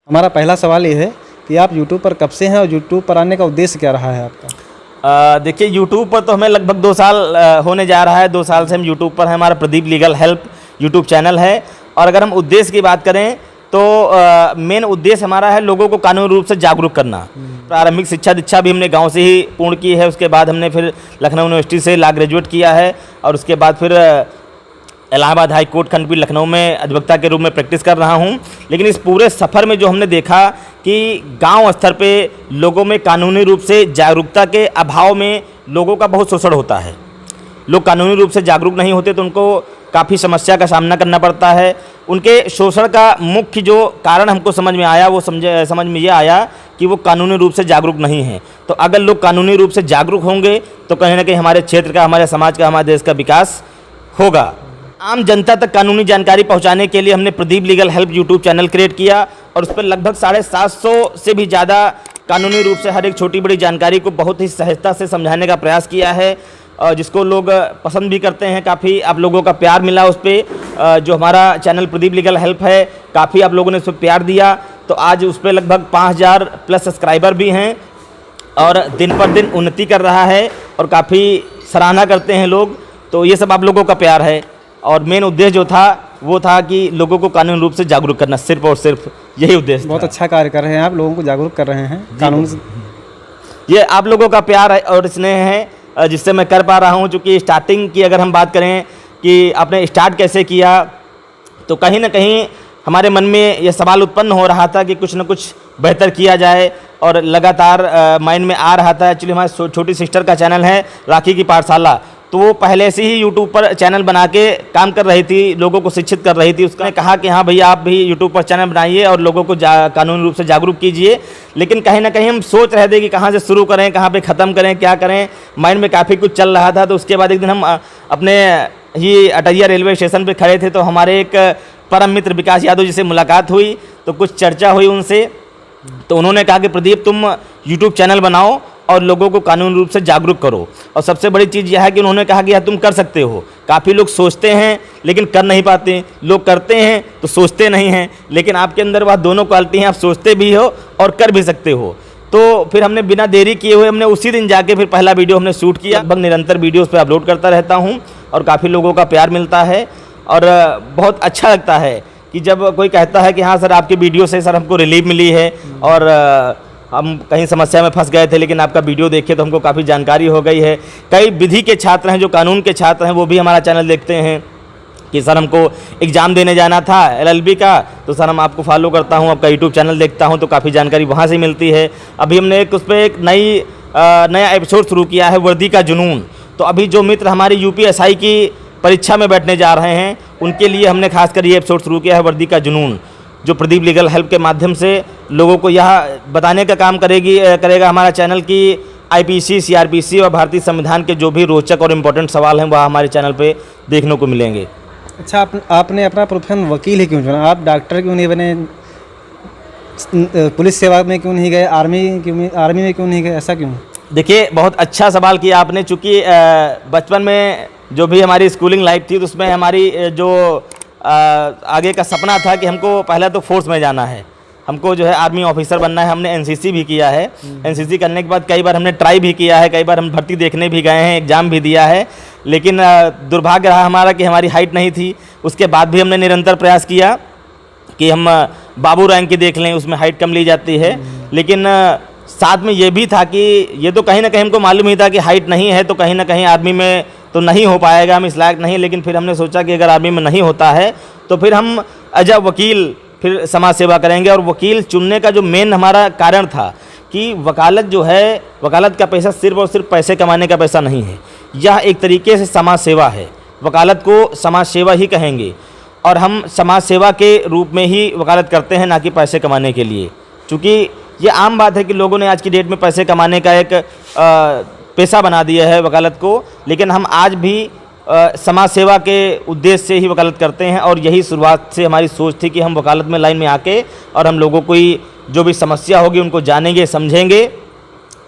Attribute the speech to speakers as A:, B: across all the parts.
A: हमारा पहला सवाल ये है कि आप यूट्यूब पर कब से हैं और यूट्यूब पर आने का उद्देश्य क्या रहा है आपका?
B: देखिए, यूट्यूब पर तो हमें लगभग 2 साल होने जा रहा है। 2 साल से हम यूट्यूब पर हैं। हमारा Pradeep legal help YouTube channel है। और अगर हम उद्देश्य की बात करें तो मेन उद्देश्य हमारा है लोगों को कानूनी रूप से जागरूक करना। प्रारंभिक शिक्षा दीक्षा भी हमने गांव से ही पूर्ण की है। उसके बाद हमने फिर लखनऊ यूनिवर्सिटी से लॉ ग्रेजुएट किया है और उसके बाद फिर इलाहाबाद हाई कोर्ट खंडपीठ लखनऊ में अधिवक्ता के रूप में प्रैक्टिस कर रहा हूं। लेकिन इस पूरे सफ़र में जो हमने देखा कि गांव स्तर पे लोगों में कानूनी रूप से जागरूकता के अभाव में लोगों का बहुत शोषण होता है। लोग कानूनी रूप से जागरूक नहीं होते तो उनको काफ़ी समस्या का सामना करना पड़ता है। उनके शोषण का मुख्य जो कारण हमको समझ में आया वो समझ में ये आया कि वो कानूनी रूप से जागरूक नहीं हैं। तो अगर लोग कानूनी रूप से जागरूक होंगे तो कहीं ना कहीं हमारे क्षेत्र का, हमारे समाज का, हमारे देश का विकास होगा। आम जनता तक कानूनी जानकारी पहुंचाने के लिए हमने Pradeep legal help YouTube channel create किया और उस पर लगभग 750 से भी ज़्यादा कानूनी रूप से हर एक छोटी बड़ी जानकारी को बहुत ही सहजता से समझाने का प्रयास किया है, जिसको लोग पसंद भी करते हैं। काफ़ी आप लोगों का प्यार मिला उस पर। जो हमारा चैनल प्रदीप लीगल हेल्प है, काफ़ी आप लोगों ने उस पर प्यार दिया। तो आज उस पर लगभग 5000 प्लस सब्सक्राइबर भी हैं और दिन पर दिन उन्नति कर रहा है और काफ़ी सराहना करते हैं लोग। तो ये सब आप लोगों का प्यार है और मेन उद्देश्य जो था वो था कि लोगों को कानूनी रूप से जागरूक करना, सिर्फ और सिर्फ यही उद्देश्य।
A: बहुत अच्छा कार्य कर रहे हैं आप, लोगों को जागरूक कर रहे हैं कानून से।
B: ये आप लोगों का प्यार है और स्नेह है जिससे मैं कर पा रहा हूँ। चूँकि स्टार्टिंग की अगर हम बात करें कि आपने स्टार्ट कैसे किया, तो कहीं ना कहीं हमारे मन में ये सवाल उत्पन्न हो रहा था कि कुछ ना कुछ बेहतर किया जाए और लगातार माइंड में आ रहा था। एक्चुअली हमारी छोटी सिस्टर का चैनल है राखी की पाठशाला, तो वो पहले से ही यूट्यूब पर चैनल बना के काम कर रही थी, लोगों को शिक्षित कर रही थी। उसने कहा कि हाँ भैया आप भी यूट्यूब पर चैनल बनाइए और लोगों को कानूनी रूप से जागरूक कीजिए। लेकिन कहीं ना कहीं हम सोच रहे थे कि कहाँ से शुरू करें, कहाँ पे ख़त्म करें, क्या करें। माइंड में काफ़ी कुछ चल रहा था। तो उसके बाद एक दिन हम अपने ही अटैया रेलवे स्टेशन पर खड़े थे, तो हमारे एक परम मित्र विकास यादव जी से मुलाकात हुई। तो कुछ चर्चा हुई उनसे, तो उन्होंने कहा कि प्रदीप तुम यूट्यूब चैनल बनाओ और लोगों को कानूनी रूप से जागरूक करो। और सबसे बड़ी चीज़ यह है कि उन्होंने कहा कि यार तुम कर सकते हो। काफ़ी लोग सोचते हैं लेकिन कर नहीं पाते, लोग करते हैं तो सोचते नहीं हैं। लेकिन आपके अंदर वह दोनों क्वालिटी हैं, आप सोचते भी हो और कर भी सकते हो। तो फिर हमने बिना देरी किए हुए हमने उसी दिन जाके फिर पहला वीडियो हमने शूट किया। लगभग निरंतर वीडियोज़ पर अपलोड करता रहता हूँ और काफ़ी लोगों का प्यार मिलता है और बहुत अच्छा लगता है कि जब कोई कहता है कि हाँ सर आपकी वीडियो से सर हमको रिलीफ मिली है और हम कहीं समस्या में फंस गए थे, लेकिन आपका वीडियो देखे तो हमको काफ़ी जानकारी हो गई है। कई विधि के छात्र हैं, जो कानून के छात्र हैं, वो भी हमारा चैनल देखते हैं कि सर हमको एग्ज़ाम देने जाना था LLB का, तो सर हम आपको फॉलो करता हूँ, आपका यूट्यूब चैनल देखता हूँ, तो काफ़ी जानकारी वहाँ से मिलती है। अभी हमने उस पर एक नया एपिसोड शुरू किया है, वर्दी का जुनून। तो अभी जो मित्र हमारी UPSI की परीक्षा में बैठने जा रहे हैं उनके लिए हमने खासकर ये एपिसोड शुरू किया है, वर्दी का जुनून, जो प्रदीप लीगल हेल्प के माध्यम से लोगों को यह बताने का काम करेगा हमारा चैनल की IPC, CRPC और भारतीय संविधान के जो भी रोचक और इम्पोर्टेंट सवाल हैं वह हमारे चैनल पे देखने को मिलेंगे।
A: अच्छा, आपने अपना प्रोफेशन वकील ही क्यों चुना? आप डॉक्टर क्यों नहीं बने, पुलिस सेवा में क्यों नहीं गए, आर्मी में क्यों नहीं गए, ऐसा क्यों?
B: देखिए, बहुत अच्छा सवाल किया आपने। चूँकि बचपन में जो भी हमारी स्कूलिंग लाइफ थी तो उसमें हमारी जो आगे का सपना था कि हमको पहले तो फोर्स में जाना है, हमको जो है आर्मी ऑफिसर बनना है। हमने NCC भी किया है। NCC करने के बाद कई बार हमने ट्राई भी किया है, कई बार हम भर्ती देखने भी गए हैं, एग्ज़ाम भी दिया है। लेकिन दुर्भाग्य रहा हमारा कि हमारी हाइट नहीं थी। उसके बाद भी हमने निरंतर प्रयास किया कि हम बाबू रैंक की देख लें, उसमें हाइट कम ली जाती है। लेकिन साथ में ये भी था कि ये तो कहीं ना कहीं हमको मालूम ही था कि हाइट नहीं है तो कहीं ना कहीं आर्मी में तो नहीं हो पाएगा, हम इस लायक नहीं। लेकिन फिर हमने सोचा कि अगर आर्मी में नहीं होता है तो फिर हम एज अ वकील फिर समाज सेवा करेंगे। और वकील चुनने का जो मेन हमारा कारण था कि वकालत जो है, वकालत का पैसा सिर्फ और सिर्फ पैसे कमाने का पैसा नहीं है, यह एक तरीके से समाज सेवा है। वकालत को समाज सेवा ही कहेंगे और हम समाज सेवा के रूप में ही वकालत करते हैं, ना कि पैसे कमाने के लिए। चूँकि ये आम बात है कि लोगों ने आज की डेट में पैसे कमाने का एक पेशा बना दिया है वकालत को, लेकिन हम आज भी समाज सेवा के उद्देश्य से ही वकालत करते हैं। और यही शुरुआत से हमारी सोच थी कि हम वकालत में लाइन में आके और हम लोगों को जो भी समस्या होगी उनको जानेंगे, समझेंगे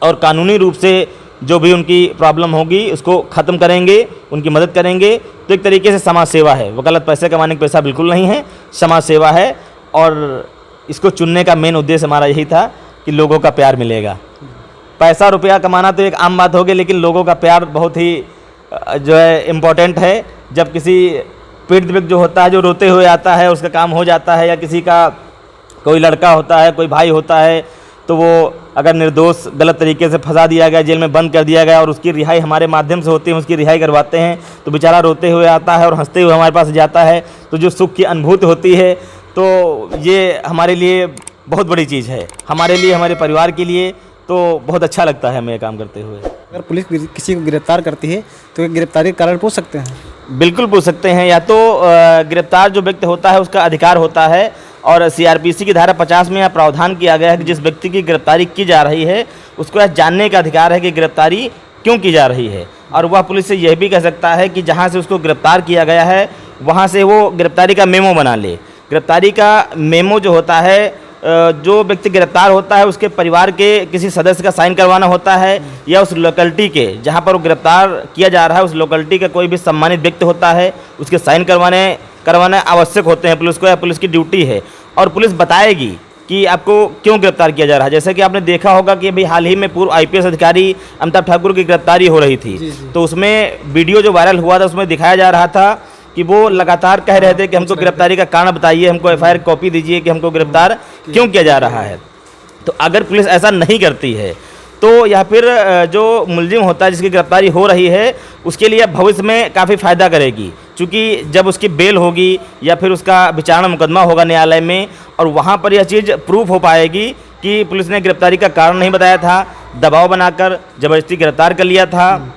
B: और कानूनी रूप से जो भी उनकी प्रॉब्लम होगी उसको ख़त्म करेंगे, उनकी मदद करेंगे। तो एक तरीके से समाज सेवा है। वकालत पैसे कमाने का पैसा बिल्कुल नहीं है, समाज सेवा है। और इसको चुनने का मेन उद्देश्य हमारा यही था कि लोगों का प्यार मिलेगा। पैसा रुपया कमाना तो एक आम बात होगी, लेकिन लोगों का प्यार बहुत ही जो है इम्पोर्टेंट है। जब किसी पीड़ित व्यक्ति जो होता है, जो रोते हुए आता है, उसका काम हो जाता है, या किसी का कोई लड़का होता है, कोई भाई होता है, तो वो अगर निर्दोष गलत तरीके से फंसा दिया गया, जेल में बंद कर दिया गया और उसकी रिहाई हमारे माध्यम से होती है, उसकी रिहाई करवाते हैं, तो बेचारा रोते हुए आता है और हंसते हुए हमारे पास जाता है, तो जो सुख की अनुभूति होती है, तो ये हमारे लिए बहुत बड़ी चीज़ है। हमारे लिए, हमारे परिवार के लिए तो बहुत अच्छा लगता है हमें ये काम करते हुए।
A: अगर पुलिस किसी को गिरफ्तार करती है तो ये गिरफ्तारी का कारण पूछ सकते हैं?
B: बिल्कुल पूछ सकते हैं। या तो गिरफ्तार जो व्यक्ति होता है उसका अधिकार होता है, और सीआरपीसी की धारा 50 में यह प्रावधान किया गया है कि जिस व्यक्ति की गिरफ्तारी की जा रही है उसको यह जानने का अधिकार है कि गिरफ्तारी क्यों की जा रही है, और वह पुलिस से यह भी कह सकता है कि जहां से उसको गिरफ्तार किया गया है वहां से वो गिरफ्तारी का मेमो बना ले। गिरफ्तारी का मेमो जो होता है, जो व्यक्ति गिरफ्तार होता है उसके परिवार के किसी सदस्य का साइन करवाना होता है, या उस लोकेलिटी के जहां पर वो गिरफ्तार किया जा रहा है उस लोकेलिटी का कोई भी सम्मानित व्यक्ति होता है, उसके साइन करवाने आवश्यक होते हैं। पुलिस को, या पुलिस की ड्यूटी है, और पुलिस बताएगी कि आपको क्यों गिरफ्तार किया जा रहा है। जैसे कि आपने देखा होगा कि अभी हाल ही में पूर्व आईपीएस अधिकारी अमिताभ ठाकुर की गिरफ्तारी हो रही थी, तो उसमें वीडियो जो वायरल हुआ था उसमें दिखाया जा रहा था कि वो लगातार कह रहे थे कि हमको गिरफ्तारी का कारण बताइए, हमको एफआईआर कॉपी दीजिए कि हमको गिरफ्तार क्यों किया जा रहा है। तो अगर पुलिस ऐसा नहीं करती है तो या फिर जो मुलजिम होता है जिसकी गिरफ्तारी हो रही है उसके लिए भविष्य में काफ़ी फ़ायदा करेगी, क्योंकि जब उसकी बेल होगी या फिर उसका विचारणा मुकदमा होगा न्यायालय में, और वहाँ पर यह चीज़ प्रूफ हो पाएगी कि पुलिस ने गिरफ्तारी का कारण नहीं बताया था, दबाव बनाकर ज़बरदस्ती गिरफ्तार कर लिया था,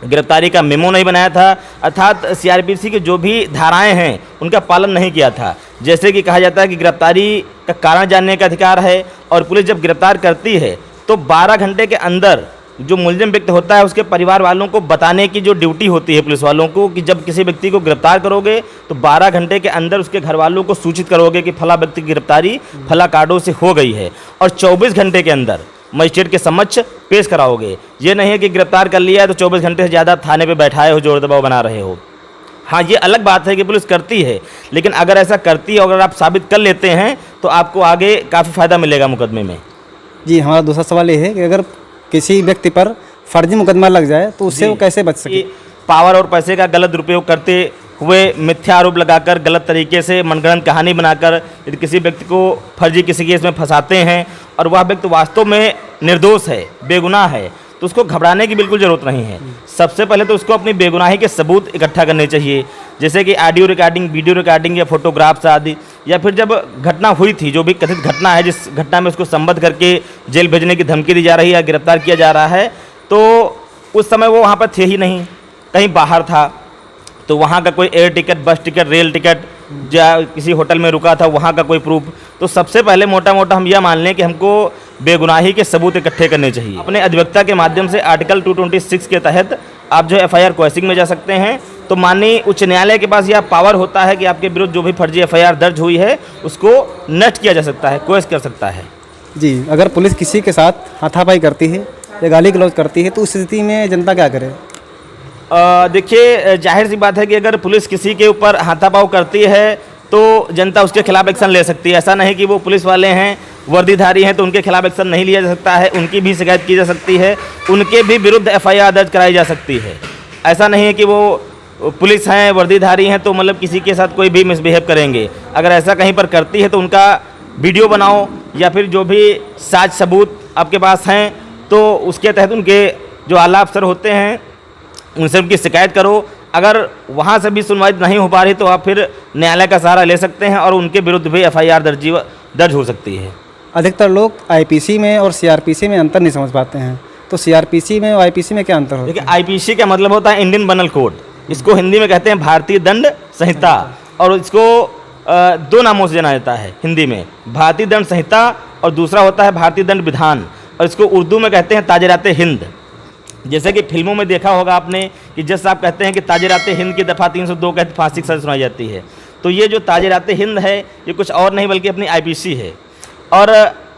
B: गिरफ्तारी का मेमो नहीं बनाया था, अर्थात सीआरपीसी की जो भी धाराएं हैं उनका पालन नहीं किया था। जैसे कि कहा जाता है कि गिरफ्तारी का कारण जानने का अधिकार है, और पुलिस जब गिरफ्तार करती है तो 12 घंटे के अंदर जो मुलजिम व्यक्ति होता है उसके परिवार वालों को बताने की जो ड्यूटी होती है पुलिस वालों को, कि जब किसी व्यक्ति को गिरफ्तार करोगे तो 12 घंटे के अंदर उसके घर वालों को सूचित करोगे कि फला व्यक्ति की गिरफ्तारी फला कारणों से हो गई है, और 24 घंटे के अंदर मजिस्ट्रेट के समक्ष पेश कराओगे। ये नहीं है कि गिरफ्तार कर लिया है तो 24 घंटे से ज़्यादा थाने पे बैठाए हो, जोर दबाव बना रहे हो। हाँ, ये अलग बात है कि पुलिस करती है, लेकिन अगर ऐसा करती है, अगर आप साबित कर लेते हैं तो आपको आगे काफ़ी फ़ायदा मिलेगा मुकदमे में।
A: जी, हमारा दूसरा सवाल ये है कि अगर किसी व्यक्ति पर फर्जी मुकदमा लग जाए तो उससे वो कैसे बच सके?
B: पावर और पैसे का गलत उपयोग करते हुए, मिथ्या आरोप लगाकर, गलत तरीके से मनगढ़ंत कहानी बनाकर यदि किसी व्यक्ति को फर्जी किसी केस में फंसाते हैं और वह व्यक्ति वास्तव में निर्दोष है, बेगुनाह है, तो उसको घबराने की बिल्कुल ज़रूरत नहीं है। सबसे पहले तो उसको अपनी बेगुनाही के सबूत इकट्ठा करने चाहिए, जैसे कि ऑडियो रिकॉर्डिंग, वीडियो रिकॉर्डिंग या फोटोग्राफ्स आदि, या फिर जब घटना हुई थी, जो भी कथित घटना है जिस घटना में उसको संबद्ध करके जेल भेजने की धमकी दी जा रही है या गिरफ्तार किया जा रहा है, तो उस समय वो वहाँ पर थे ही नहीं, कहीं बाहर था, तो वहाँ का कोई एयर टिकट, बस टिकट, रेल टिकट, या किसी होटल में रुका था वहाँ का कोई प्रूफ। तो सबसे पहले मोटा मोटा हम यह मान लें कि हमको बेगुनाही के सबूत इकट्ठे करने चाहिए। अपने अधिवक्ता के माध्यम से आर्टिकल 226 के तहत आप जो एफआईआर क्वेसिंग में जा सकते हैं। तो माननीय उच्च न्यायालय के पास यह पावर होता है कि आपके विरुद्ध जो भी फर्जी एफआईआर दर्ज हुई है उसको नष्ट किया जा सकता है, क्वेश कर सकता है।
A: जी, अगर पुलिस किसी के साथ हाथापाई करती है या गाली गलौज करती है तो उस स्थिति में जनता क्या करे?
B: देखिए, जाहिर सी बात है कि अगर पुलिस किसी के ऊपर हाथापाई करती है तो जनता उसके खिलाफ एक्शन ले सकती है। ऐसा नहीं कि वो पुलिस वाले हैं, वर्दीधारी हैं, तो उनके खिलाफ एक्शन नहीं लिया जा सकता है, उनकी भी शिकायत की जा सकती है, उनके भी विरुद्ध एफआईआर दर्ज कराई जा सकती है। ऐसा नहीं है कि वो पुलिस हैं, वर्दीधारी हैं तो मतलब किसी के साथ कोई भी मिसबिहेव करेंगे। अगर ऐसा कहीं पर करती है तो उनका वीडियो बनाओ, या फिर जो भी साज सबूत आपके पास हैं तो उसके तहत उनके जो आला अफसर होते हैं उनसे उनकी शिकायत करो। अगर वहाँ से भी सुनवाई नहीं हो पा रही तो आप फिर न्यायालय का सहारा ले सकते हैं और उनके विरुद्ध भी एफआईआर दर्ज हो सकती है।
A: अधिकतर लोग आईपीसी में और सीआरपीसी में अंतर नहीं समझ पाते हैं, तो सीआरपीसी में और आईपीसी में क्या अंतर होता है?
B: देखिए, आईपीसी का मतलब होता है इंडियन पेनल कोड, इसको हिंदी में कहते हैं भारतीय दंड संहिता, और इसको 2 नामों से जाना जाता है हिंदी में, भारतीय दंड संहिता और दूसरा होता है भारतीय दंड विधान, और इसको उर्दू में कहते हैं ताजराते हिंद। जैसे कि फिल्मों में देखा होगा आपने कि जज साहब कहते हैं कि ताजराते हिंद की दफ़ा 302 के फांसी की सज़ा सुनाई जाती है। तो ये जो ताजराते हिंद है ये कुछ और नहीं बल्कि अपनी आईपीसी है। और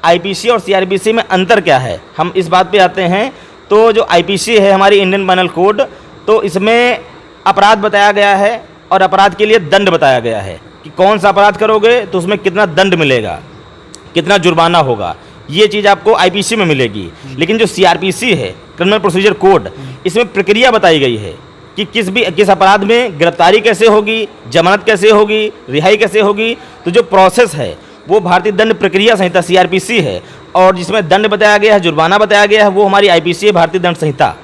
B: आईपीसी और सीआरपीसी में अंतर क्या है, हम इस बात पे आते हैं। तो जो आईपीसी है हमारी इंडियन पेनल कोड, तो इसमें अपराध बताया गया है और अपराध के लिए दंड बताया गया है कि कौन सा अपराध करोगे तो उसमें कितना दंड मिलेगा। कितना जुर्माना होगा, ये चीज़ आपको आईपीसी में मिलेगी। लेकिन जो सीआरपीसी है, क्रिमिनल प्रोसीजर कोड, इसमें प्रक्रिया बताई गई है कि किस अपराध में गिरफ्तारी कैसे होगी, जमानत कैसे होगी, रिहाई कैसे होगी। तो जो प्रोसेस है वो भारतीय दंड प्रक्रिया संहिता सीआरपीसी है, और जिसमें दंड बताया गया है, जुर्माना बताया गया है, वो हमारी आईपीसी है, भारतीय दंड संहिता।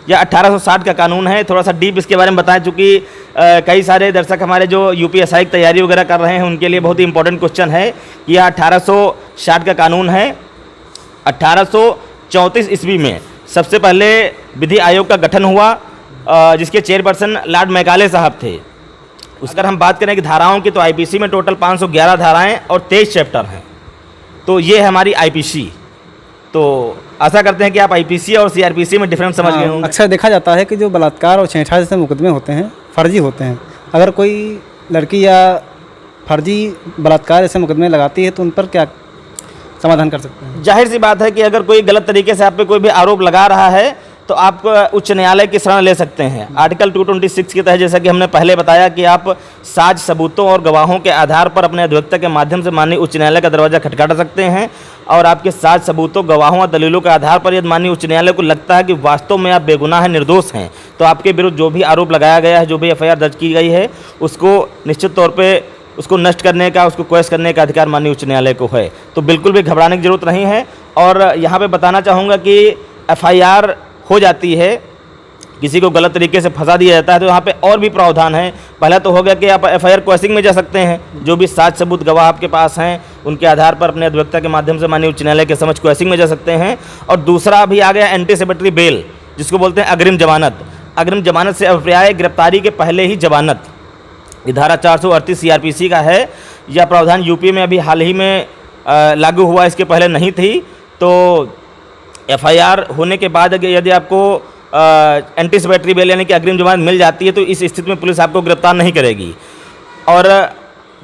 B: यह 1860 का कानून है। थोड़ा सा डीप इसके बारे में बताएं, चूँकि कई सारे दर्शक हमारे जो यूपीएसआई की तैयारी वगैरह कर रहे हैं उनके लिए बहुत ही इंपॉर्टेंट क्वेश्चन है कि यह 1860 का कानून है। 1834 ईस्वी में सबसे पहले विधि आयोग का गठन हुआ, जिसके चेयरपर्सन लॉर्ड मैकाले साहब थे। उसका हम बात करें कि धाराओं की, तो आईपीसी में टोटल 511 धाराएं और 23 चैप्टर हैं। तो ये है हमारी आईपीसी। तो आशा करते हैं कि आप आईपीसी और सीआरपीसी में डिफरेंस समझ गए होंगे।
A: अक्सर देखा जाता है कि जो बलात्कार और छेड़छाड़ जैसे मुकदमे होते हैं फर्जी होते हैं। अगर कोई लड़की या फर्जी बलात्कार ऐसे मुकदमे लगाती है तो उन पर क्या समाधान कर सकते हैं?
B: जाहिर सी बात है कि अगर कोई गलत तरीके से आप पे कोई भी आरोप लगा रहा है तो आप उच्च न्यायालय की शरण ले सकते हैं। आर्टिकल 226 के तहत, जैसा कि हमने पहले बताया, कि आप साज सबूतों और गवाहों के आधार पर अपने अधिवक्ता के माध्यम से माननीय उच्च न्यायालय का दरवाजा खटखटा सकते हैं। और आपके साज सबूतों, गवाहों और दलीलों के आधार पर यदि माननीय उच्च न्यायालय को लगता है कि वास्तव में आप बेगुनाह हैं, निर्दोष हैं, तो आपके विरुद्ध जो भी आरोप लगाया गया है, जो भी एफआईआर दर्ज की गई है, उसको निश्चित तौर पर उसको नष्ट करने का, उसको क्वेश्चन करने का अधिकार माननीय उच्च न्यायालय को है। तो बिल्कुल भी घबराने की जरूरत नहीं है। और यहाँ पे बताना चाहूँगा कि एफआईआर हो जाती है, किसी को गलत तरीके से फंसा दिया जाता है, तो यहाँ पे और भी प्रावधान है। पहला तो हो गया कि आप एफआईआर क्वेश्चनिंग में जा सकते हैं, जो भी साज सबूत गवाह आपके पास हैं उनके आधार पर अपने अधिवक्ता के माध्यम से माननीय उच्च न्यायालय के समक्ष क्वेश्चनिंग में जा सकते हैं। और दूसरा अभी आ गया एंटीसिपेटरी बेल, जिसको बोलते हैं अग्रिम जमानत। अग्रिम जमानत से अभिप्राय गिरफ्तारी के पहले ही जमानत। ये धारा 438 सीआरपीसी का है। यह प्रावधान यूपी में अभी हाल ही में लागू हुआ, इसके पहले नहीं थी। तो एफआईआर होने के बाद यदि आपको एंटीसिपेटरी बेल यानी कि अग्रिम जमानत मिल जाती है, तो इस स्थिति में पुलिस आपको गिरफ्तार नहीं करेगी और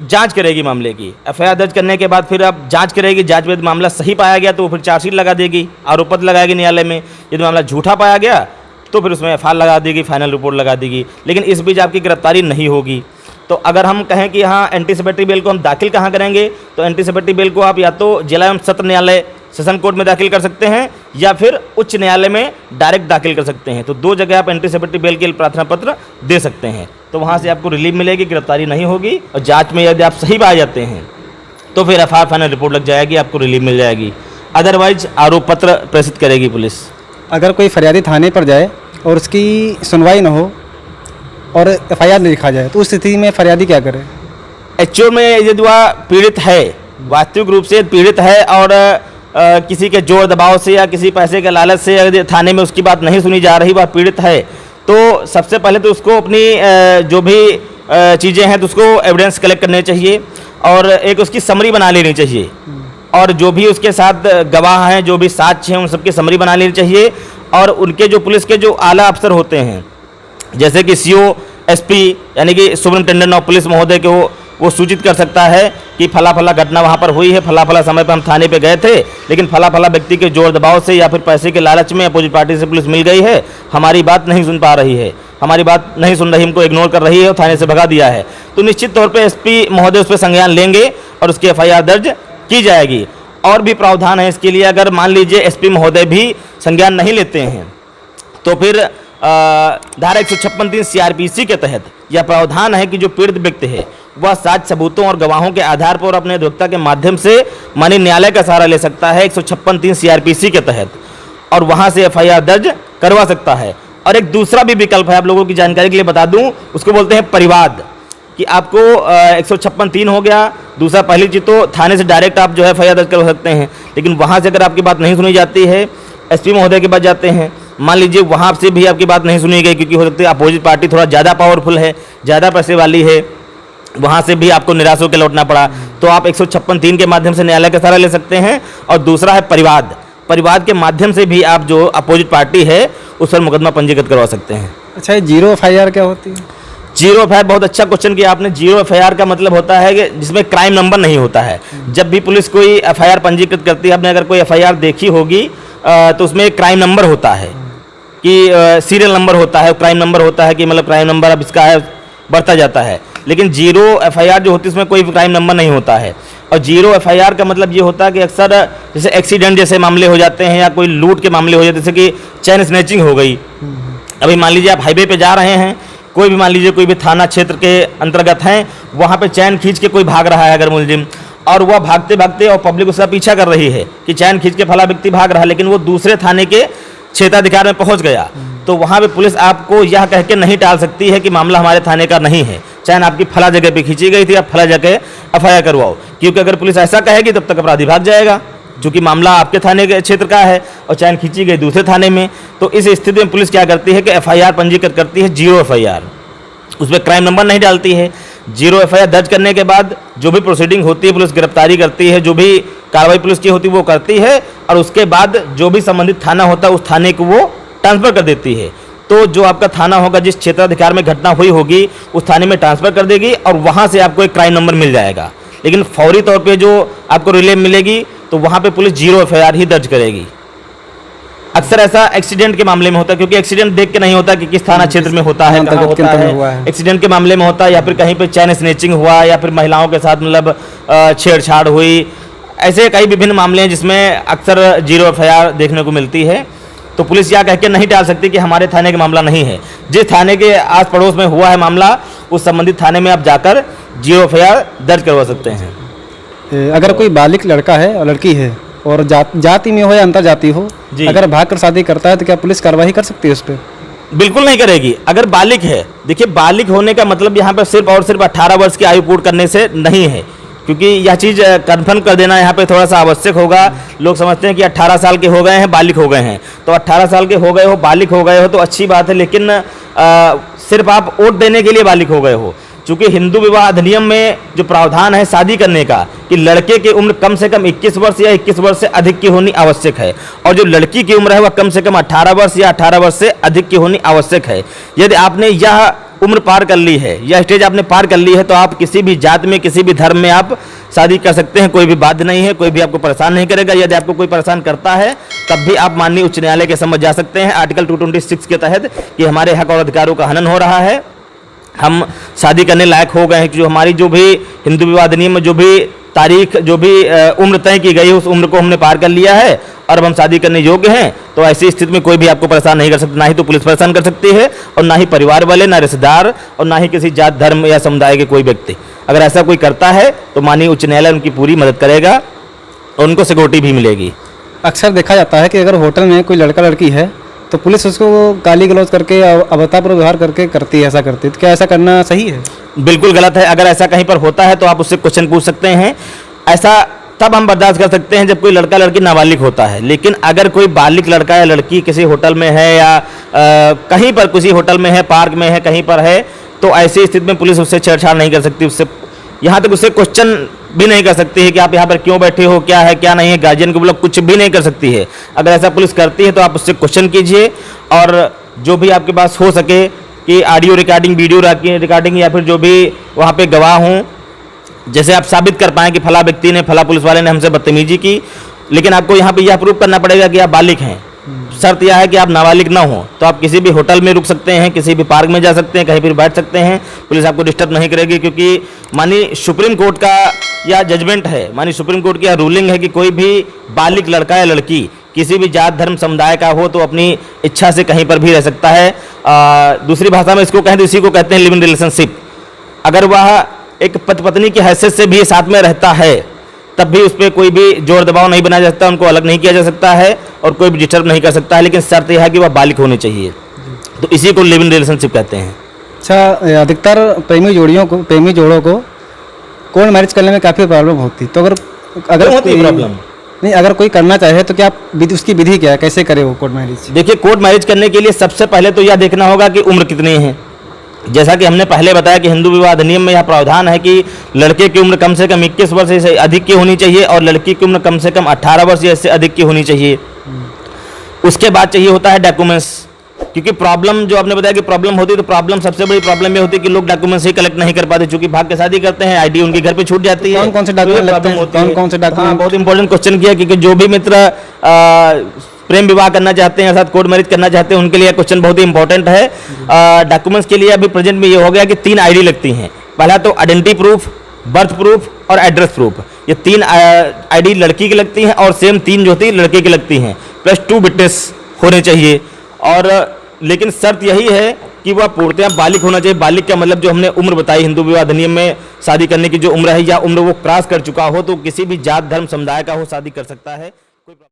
B: जांच करेगी मामले की। एफआईआर दर्ज करने के बाद फिर आप जांच करेगी। जांच में मामला सही पाया गया तो फिर चार्जशीट लगा देगी, आरोप पत्र लगाएगी न्यायालय में। यदि मामला झूठा पाया गया तो फिर उसमें एफआईआर लगा देगी, फाइनल रिपोर्ट लगा देगी। लेकिन इस बीच आपकी गिरफ्तारी नहीं होगी। तो अगर हम कहें कि यहाँ एंटीसिपेटरी बेल को हम दाखिल कहाँ करेंगे, तो एंटीसिपेटरी बेल को आप या तो जिला एवं सत्र न्यायालय सेशन कोर्ट में दाखिल कर सकते हैं या फिर उच्च न्यायालय में डायरेक्ट दाखिल कर सकते हैं। तो दो जगह आप एंटीसिपेटरी बेल के लिए प्रार्थना पत्र दे सकते हैं। तो वहाँ से आपको रिलीफ मिलेगी, गिरफ्तारी नहीं होगी। और जाँच में यदि आप सही पाए जाते हैं तो फिर एफआईआर फाइनल रिपोर्ट लग जाएगी, आपको रिलीफ मिल जाएगी। अदरवाइज आरोप पत्र प्रेषित करेगी पुलिस।
A: अगर कोई फरियादी थाने पर जाए और उसकी सुनवाई न हो और एफआईआर नहीं लिखा जाए, तो उस स्थिति में फरियादी क्या करे?
B: एक्चुअल में यदि वह पीड़ित है, वास्तविक रूप से पीड़ित है और किसी के जोर दबाव से या किसी पैसे के लालच से यदि थाने में उसकी बात नहीं सुनी जा रही, वह पीड़ित है, तो सबसे पहले तो उसको अपनी जो भी चीज़ें हैं तो उसको एविडेंस कलेक्ट करने चाहिए और एक उसकी समरी बना लेनी चाहिए। और जो भी उसके साथ गवाह हैं, जो भी साक्ष्य हैं, उन सबकी समरी बना लेनी चाहिए। और उनके जो पुलिस के जो आला अफसर होते हैं, जैसे कि सीओ, एसपी यानी कि सुपरिटेंडेंट ऑफ पुलिस महोदय के वो सूचित कर सकता है कि फला फला घटना वहाँ पर हुई है, फला फला समय पर हम थाने पे गए थे, लेकिन फला फला व्यक्ति के जोर दबाव से या फिर पैसे के लालच में अपोजिट पार्टी से पुलिस मिल गई है, हमारी बात नहीं सुन पा रही है, हमारी बात नहीं सुन रही, हमको इग्नोर कर रही है और थाने से भगा दिया है। तो निश्चित तौर पर एसपी महोदय उस पर संज्ञान लेंगे और उसकी एफआईआर दर्ज की जाएगी। और भी प्रावधान है इसके लिए। अगर मान लीजिए एसपी महोदय भी संज्ञान नहीं लेते हैं तो फिर धारा 156(3) सीआरपीसी के तहत यह प्रावधान है कि जो पीड़ित व्यक्ति है वह साक्ष्य सबूतों और गवाहों के आधार पर अपने अधिवक्ता के माध्यम से माननीय न्यायालय का सहारा ले सकता है 156(3) सीआरपीसी के तहत, और वहां से एफआईआर दर्ज करवा सकता है। और एक दूसरा भी विकल्प है, आप लोगों की जानकारी के लिए बता दूं, उसको बोलते हैं परिवाद। कि आपको 156(3) हो गया। दूसरा, पहली चीज तो थाने से डायरेक्ट आप जो है एफआईआर दर्ज करवा सकते हैं, लेकिन वहां से अगर आपकी बात नहीं सुनी जाती है, एसपी महोदय के पास जाते हैं, मान लीजिए वहाँ से भी आपकी बात नहीं सुनी गई क्योंकि हो सकती है अपोजिट पार्टी थोड़ा ज़्यादा पावरफुल है, ज़्यादा पैसे वाली है, वहाँ से भी आपको निराश होकर लौटना पड़ा, तो आप 156(3) के माध्यम से न्यायालय का सहारा ले सकते हैं। और दूसरा है परिवाद। परिवाद के माध्यम से भी आप जो अपोजिट पार्टी है उस पर मुकदमा पंजीकृत करवा सकते हैं।
A: अच्छा, ये जीरो एफआईआर क्या होती है?
B: जीरो एफआईआर, बहुत अच्छा क्वेश्चन किया आपने। जीरो एफआईआर का मतलब होता है कि जिसमें क्राइम नंबर नहीं होता है। जब भी पुलिस कोई एफआईआर पंजीकृत करती है, आपने अगर कोई एफआईआर देखी होगी तो उसमें एक क्राइम नंबर होता है कि सीरियल नंबर होता है, क्राइम नंबर होता है कि मतलब क्राइम नंबर अब इसका है, बढ़ता जाता है। लेकिन जीरो एफआईआर जो होती है उसमें कोई क्राइम नंबर नहीं होता है। और जीरो एफआईआर का मतलब ये होता है कि अक्सर जैसे एक्सीडेंट जैसे मामले हो जाते हैं या कोई लूट के मामले हो जाते हैं, जैसे कि चैन स्नैचिंग हो गई। अभी मान लीजिए आप हाईवे पे जा रहे हैं, कोई भी मान लीजिए कोई भी थाना क्षेत्र के अंतर्गत हैं, वहाँ पे चैन खींच के कोई भाग रहा है अगर मुलजिम, और वह भागते भागते और पब्लिक उसका पीछा कर रही है कि चैन खींच के फला व्यक्ति भाग रहा है, लेकिन वो दूसरे थाने के क्षेत्राधिकार में पहुंच गया, तो वहाँ पे पुलिस आपको यह कह के नहीं टाल सकती है कि मामला हमारे थाने का नहीं है, चैन आपकी फला जगह पे खींची गई थी, आप फला जगह एफआईआर करवाओ। क्योंकि अगर पुलिस ऐसा कहेगी तब तक अपराधी भाग जाएगा, क्योंकि मामला आपके थाने के क्षेत्र का है और चैन खींची गई दूसरे थाने में। तो इस स्थिति में पुलिस क्या करती है कि एफआईआर पंजीकृत करती है, जीरो एफआईआर, उसमें क्राइम नंबर नहीं डालती है। जीरो एफआईआर दर्ज करने के बाद जो भी प्रोसीडिंग होती है, पुलिस गिरफ्तारी करती है, जो भी कार्रवाई पुलिस की होती है वो करती है, और उसके बाद जो भी संबंधित थाना होता है उस थाने को वो ट्रांसफ़र कर देती है। तो जो आपका थाना होगा, जिस क्षेत्राधिकार में घटना हुई होगी, उस थाने में ट्रांसफ़र कर देगी और वहाँ से आपको एक क्राइम नंबर मिल जाएगा। लेकिन फौरी तौर पे जो आपको रिलीफ मिलेगी तो वहाँ पे पुलिस जीरो एफआईआर ही दर्ज करेगी। अक्सर ऐसा एक्सीडेंट के मामले में होता है, क्योंकि एक्सीडेंट देख के नहीं होता कि किस थाना क्षेत्र में होता है, कहाँ होता है, एक्सीडेंट के मामले में होता है, या फिर कहीं पे चैन स्नैचिंग हुआ, या फिर महिलाओं के साथ मतलब छेड़छाड़ हुई, ऐसे कई विभिन्न मामले हैं जिसमें अक्सर जीरो एफआईआर देखने को मिलती है। तो पुलिस यह कह के नहीं टाल सकती कि हमारे थाने का मामला नहीं है। जिस थाने के आस पड़ोस में हुआ है मामला, उस संबंधित थाने में आप जाकर जीरो एफआईआर दर्ज करवा सकते हैं।
A: अगर कोई बालिग लड़का है और लड़की है और जाति में हो या अंतर जाति हो, अगर भागकर शादी करता है तो क्या पुलिस कार्रवाई कर सकती है उस पर?
B: बिल्कुल नहीं करेगी। अगर बालिग है, देखिए बालिग होने का मतलब यहाँ पर सिर्फ और सिर्फ 18 वर्ष की आयु पूर्ण करने से नहीं है, क्योंकि यह चीज़ कन्फर्म कर देना यहाँ पे थोड़ा सा आवश्यक होगा। लोग समझते हैं कि 18 साल के हो गए हैं, बालिग हो गए हैं, तो 18 साल के हो गए हो, बालिग हो गए हो तो अच्छी बात है, लेकिन सिर्फ आप वोट देने के लिए बालिग हो गए हो। चूँकि हिंदू विवाह अधिनियम में जो प्रावधान है शादी करने का, कि लड़के की उम्र कम से कम 21 वर्ष या 21 वर्ष से अधिक की होनी आवश्यक है, और जो लड़की की उम्र है वह कम से कम 18 वर्ष या 18 वर्ष से अधिक की होनी आवश्यक है। यदि आपने यह उम्र पार कर ली है, यह स्टेज आपने पार कर ली है, तो आप किसी भी जात में, किसी भी धर्म में आप शादी कर सकते हैं, कोई भी बाध्य नहीं है, कोई भी आपको परेशान नहीं करेगा। यदि आपको कोई परेशान करता है तब भी आप माननीय उच्च न्यायालय के समझ जा सकते हैं आर्टिकल 226 के तहत कि हमारे हक और अधिकारों का हनन हो रहा है, हम शादी करने लायक हो गए हैं। जो हमारी जो भी हिंदू विवाह अधिनियम में जो भी तारीख, जो भी उम्र तय की गई है, उस उम्र को हमने पार कर लिया है और अब हम शादी करने योग्य हैं। तो ऐसी स्थिति में कोई भी आपको परेशान नहीं कर सकता, ना ही तो पुलिस परेशान कर सकती है, और ना ही परिवार वाले, ना रिश्तेदार, और ना ही किसी जात धर्म या समुदाय के कोई व्यक्ति। अगर ऐसा कोई करता है तो माननीय उच्च न्यायालय उनकी पूरी मदद करेगा और उनको सिक्योरिटी भी मिलेगी।
A: अक्सर देखा जाता है कि अगर होटल में कोई लड़का लड़की है तो पुलिस उसको गाली गलौज करके, अभद्रतापूर्ण व्यवहार करके करती है, ऐसा करती है, तो क्या ऐसा करना सही है?
B: बिल्कुल गलत है। अगर ऐसा कहीं पर होता है तो आप उससे क्वेश्चन पूछ सकते हैं। ऐसा तब हम बर्दाश्त कर सकते हैं जब कोई लड़का लड़की नाबालिग होता है, लेकिन अगर कोई बालिग लड़का या लड़की किसी होटल में है या कहीं पर किसी होटल में है, पार्क में है, कहीं पर है, तो ऐसी स्थिति में पुलिस उससे छेड़छाड़ नहीं कर सकती, उससे यहाँ तक उससे क्वेश्चन भी नहीं कर सकती है कि आप यहाँ पर क्यों बैठे हो, क्या है क्या नहीं है, गार्जियन को मतलब कुछ भी नहीं कर सकती है। अगर ऐसा पुलिस करती है तो आप उससे क्वेश्चन कीजिए, और जो भी आपके पास हो सके कि ऑडियो रिकॉर्डिंग, वीडियो रिकॉर्डिंग, या फिर जो भी वहाँ पे गवाह हों, जैसे आप साबित कर पाएँ कि फला व्यक्ति ने, फला पुलिस वाले ने हमसे बदतमीजी की, लेकिन आपको यहाँ पे यह प्रूव करना पड़ेगा कि आप बालिग हैं। शर्त यह है कि आप नाबालिग ना हो, तो आप किसी भी होटल में रुक सकते हैं, किसी भी पार्क में जा सकते हैं, कहीं पर बैठ सकते हैं, पुलिस आपको डिस्टर्ब नहीं करेगी। क्योंकि माननीय सुप्रीम कोर्ट का यह जजमेंट है, माननीय सुप्रीम कोर्ट की यह रूलिंग है कि कोई भी बालिग लड़का या लड़की किसी भी जात धर्म समुदाय का हो तो अपनी इच्छा से कहीं पर भी रह सकता है। दूसरी भाषा में इसको कहें तो इसी को कहते हैं लिव इन रिलेशनशिप। अगर वह एक पति पत्नी की हैसियत से भी साथ में रहता है तब भी उस पर कोई भी जोर दबाव नहीं बनाया जा सकता, उनको अलग नहीं किया जा सकता है और कोई भी डिस्टर्ब नहीं कर सकता है, लेकिन शर्त यह है कि वह बालिग होनी चाहिए। तो इसी को लिव इन रिलेशनशिप कहते हैं।
A: अच्छा, अधिकतर प्रेमी जोड़ों को कोर्ट मैरिज करने में काफ़ी प्रॉब्लम होती, तो अगर
B: होती प्रॉब्लम
A: नहीं, अगर कोई करना चाहे तो क्या उसकी विधि क्या है, कैसे करे वो कोर्ट मैरिज?
B: देखिए, कोर्ट मैरिज करने के लिए सबसे पहले तो यह देखना होगा कि उम्र कितनी है। जैसा कि हमने पहले बताया कि हिंदू विवाह अधिनियम में यह प्रावधान है कि लड़के की उम्र कम से कम 21 वर्ष से अधिक की होनी चाहिए और लड़की की उम्र कम से कम 18 वर्ष या इससे अधिक की होनी चाहिए। उसके बाद चाहिए होता है डॉक्यूमेंट्स, क्योंकि प्रॉब्लम जो आपने बताया कि प्रॉब्लम होती है, तो प्रॉब्लम सबसे बड़ी प्रॉब्लम ये होती है कि लोग डॉक्यूमेंट्स ही कलेक्ट नहीं कर पाते, क्योंकि भाग के शादी करते हैं, आईडी उनके घर पे छूट जाती है।
A: कौन से डॉक्यूमेंट लगते हैं? कौन से डॉक्यूमेंट?
B: बहुत इंपॉर्टेंट क्वेश्चन किया, क्योंकि जो भी मित्र प्रेम विवाह करना चाहते हैं, अर्थात कोर्ट मैरिज करना चाहते हैं, उनके लिए क्वेश्चन बहुत ही इंपॉर्टेंट है। डॉक्यूमेंट्स के लिए अभी प्रेजेंट में ये हो गया कि 3 आईडी लगती हैं। पहला तो आइडेंटिटी प्रूफ, बर्थ प्रूफ और एड्रेस प्रूफ। ये 3 आईडी लड़की की लगती हैं और सेम 3 जो होती है लड़के की लगती हैं, प्लस 2 विटनेस होने चाहिए। और लेकिन शर्त यही है कि वह पूर्णतः बालिग होना चाहिए। बालिग का मतलब जो हमने उम्र बताई हिंदू विवाह अधिनियम में, शादी करने की जो उम्र है या उम्र वो क्रॉस कर चुका हो, तो किसी भी जात धर्म समुदाय का हो शादी कर सकता है।